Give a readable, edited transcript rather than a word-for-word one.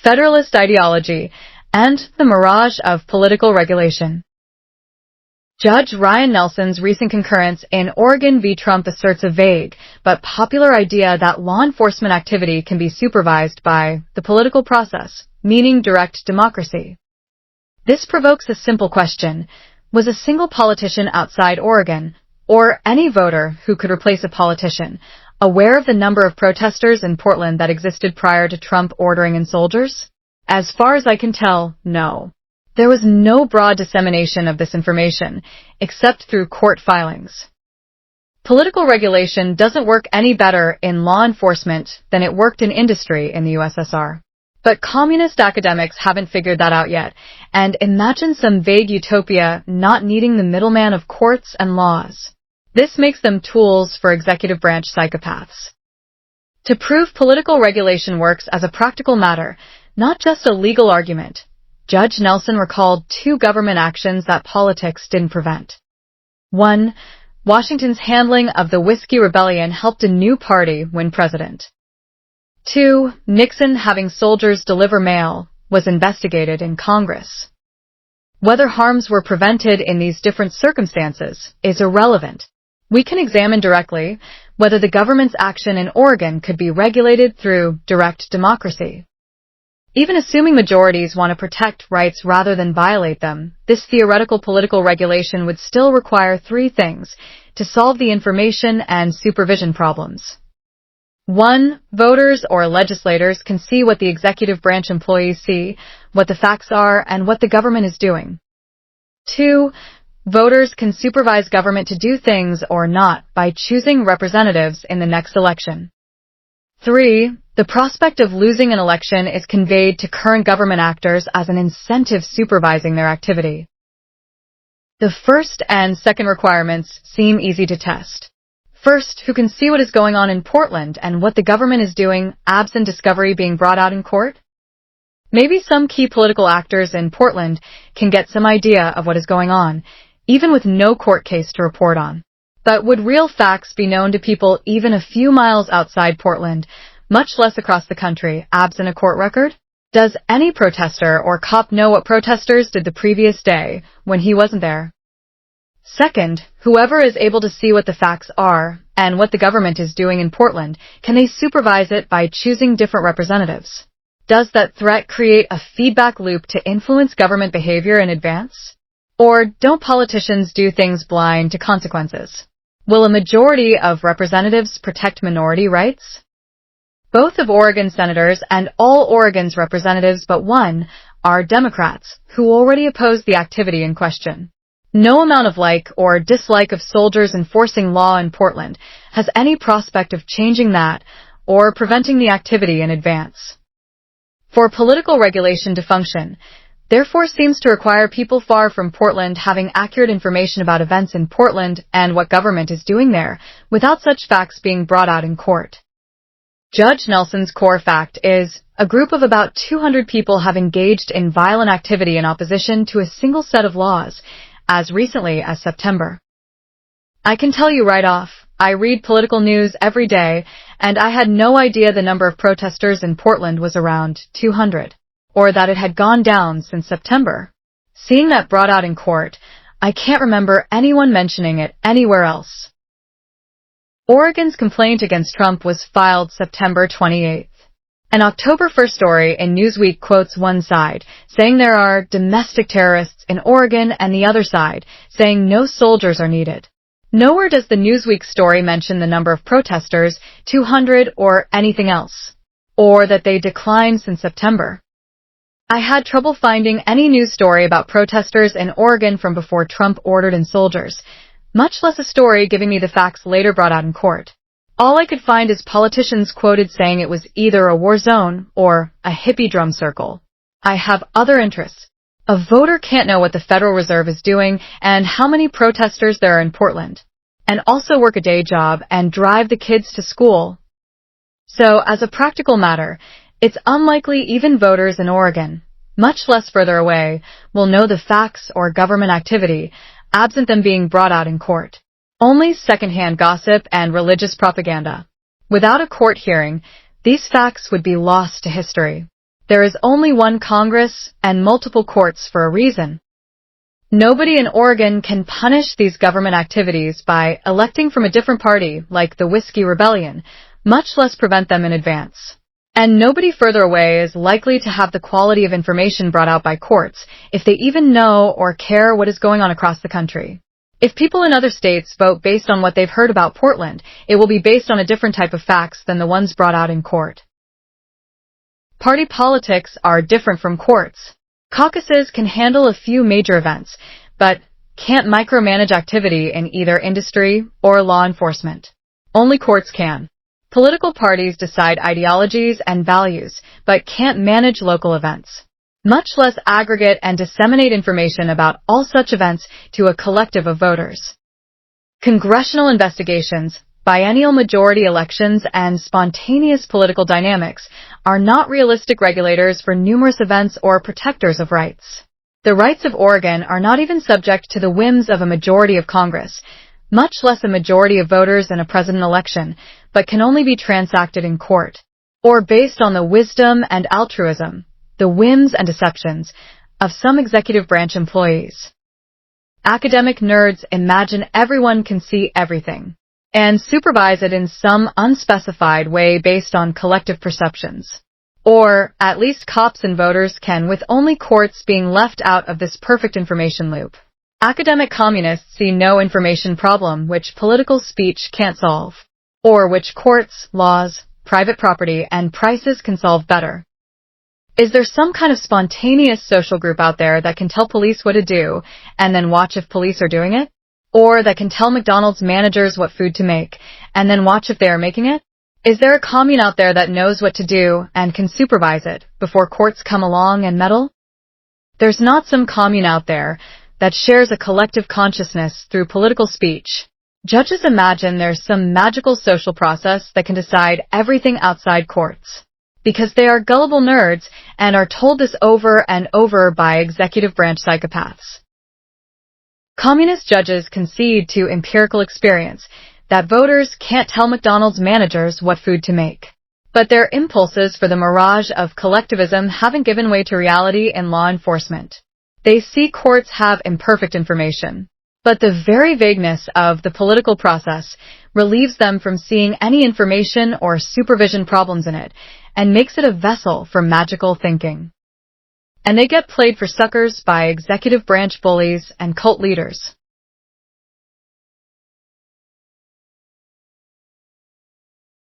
Federalist ideology, and the mirage of political regulation. Judge Ryan Nelson's recent concurrence in Oregon v. Trump asserts a vague but popular idea that law enforcement activity can be supervised by the political process, meaning direct democracy. This provokes a simple question. Was a single politician outside Oregon, or any voter who could replace a politician, aware of the number of protesters in Portland that existed prior to Trump ordering in soldiers? As far as I can tell, no. There was no broad dissemination of this information, except through court filings. Political regulation doesn't work any better in law enforcement than it worked in industry in the USSR. But communist academics haven't figured that out yet, and imagine some vague utopia not needing the middleman of courts and laws. This makes them tools for executive branch psychopaths. To prove political regulation works as a practical matter, not just a legal argument, Judge Nelson recalled two government actions that politics didn't prevent. 1. Washington's handling of the Whiskey Rebellion helped a new party win president. 2. Nixon having soldiers deliver mail was investigated in Congress. Whether harms were prevented in these different circumstances is irrelevant. We can examine directly whether the government's action in Oregon could be regulated through direct democracy. Even assuming majorities want to protect rights rather than violate them, this theoretical political regulation would still require three things to solve the information and supervision problems. 1. Voters or legislators can see what the executive branch employees see, what the facts are, and what the government is doing. 2. Voters can supervise government to do things or not by choosing representatives in the next election. 3. The prospect of losing an election is conveyed to current government actors as an incentive supervising their activity. The first and second requirements seem easy to test. First, who can see what is going on in Portland and what the government is doing, absent discovery being brought out in court? Maybe some key political actors in Portland can get some idea of what is going on, even with no court case to report on. But would real facts be known to people even a few miles outside Portland, much less across the country, absent a court record? Does any protester or cop know what protesters did the previous day when he wasn't there? Second, whoever is able to see what the facts are and what the government is doing in Portland, can they supervise it by choosing different representatives? Does that threat create a feedback loop to influence government behavior in advance? Or don't politicians do things blind to consequences? Will a majority of representatives protect minority rights? Both of Oregon's senators and all Oregon's representatives but one are Democrats who already oppose the activity in question. No amount of like or dislike of soldiers enforcing law in Portland has any prospect of changing that or preventing the activity in advance. For political regulation to function, therefore seems to require people far from Portland having accurate information about events in Portland and what government is doing there, without such facts being brought out in court. Judge Nelson's core fact is, a group of about 200 people have engaged in violent activity in opposition to a single set of laws, as recently as September. I can tell you right off, I read political news every day, and I had no idea the number of protesters in Portland was around 200, or that it had gone down since September. Seeing that brought out in court, I can't remember anyone mentioning it anywhere else. Oregon's complaint against Trump was filed September 28th. An October 1st story in Newsweek quotes one side, saying there are domestic terrorists in Oregon, and the other side, saying no soldiers are needed. Nowhere does the Newsweek story mention the number of protesters, 200, or anything else, or that they declined since September. I had trouble finding any news story about protesters in Oregon from before Trump ordered in soldiers, much less a story giving me the facts later brought out in court. All I could find is politicians quoted saying it was either a war zone or a hippie drum circle. I have other interests. A voter can't know what the Federal Reserve is doing and how many protesters there are in Portland, and also work a day job and drive the kids to school. So, as a practical matter, it's unlikely even voters in Oregon, much less further away, will know the facts or government activity, absent them being brought out in court. Only secondhand gossip and religious propaganda. Without a court hearing, these facts would be lost to history. There is only one Congress and multiple courts for a reason. Nobody in Oregon can punish these government activities by electing from a different party like the Whiskey Rebellion, much less prevent them in advance. And nobody further away is likely to have the quality of information brought out by courts if they even know or care what is going on across the country. If people in other states vote based on what they've heard about Portland, it will be based on a different type of facts than the ones brought out in court. Party politics are different from courts. Caucuses can handle a few major events, but can't micromanage activity in either industry or law enforcement. Only courts can. Political parties decide ideologies and values, but can't manage local events, much less aggregate and disseminate information about all such events to a collective of voters. Congressional investigations, biennial majority elections, and spontaneous political dynamics are not realistic regulators for numerous events or protectors of rights. The rights of Oregon are not even subject to the whims of a majority of Congress, much less a majority of voters in a president election, but can only be transacted in court, or based on the wisdom and altruism, the whims and deceptions, of some executive branch employees. Academic nerds imagine everyone can see everything, and supervise it in some unspecified way based on collective perceptions. Or, at least cops and voters can, with only courts being left out of this perfect information loop. Academic communists see no information problem which political speech can't solve, or which courts, laws, private property, and prices can solve better. Is there some kind of spontaneous social group out there that can tell police what to do and then watch if police are doing it? Or that can tell McDonald's managers what food to make and then watch if they are making it? Is there a commune out there that knows what to do and can supervise it before courts come along and meddle? There's not some commune out there that shares a collective consciousness through political speech. Judges imagine there's some magical social process that can decide everything outside courts, because they are gullible nerds and are told this over and over by executive branch psychopaths. Communist judges concede to empirical experience that voters can't tell McDonald's managers what food to make. But their impulses for the mirage of collectivism haven't given way to reality in law enforcement. They see courts have imperfect information, but the very vagueness of the political process relieves them from seeing any information or supervision problems in it and makes it a vessel for magical thinking. And they get played for suckers by executive branch bullies and cult leaders.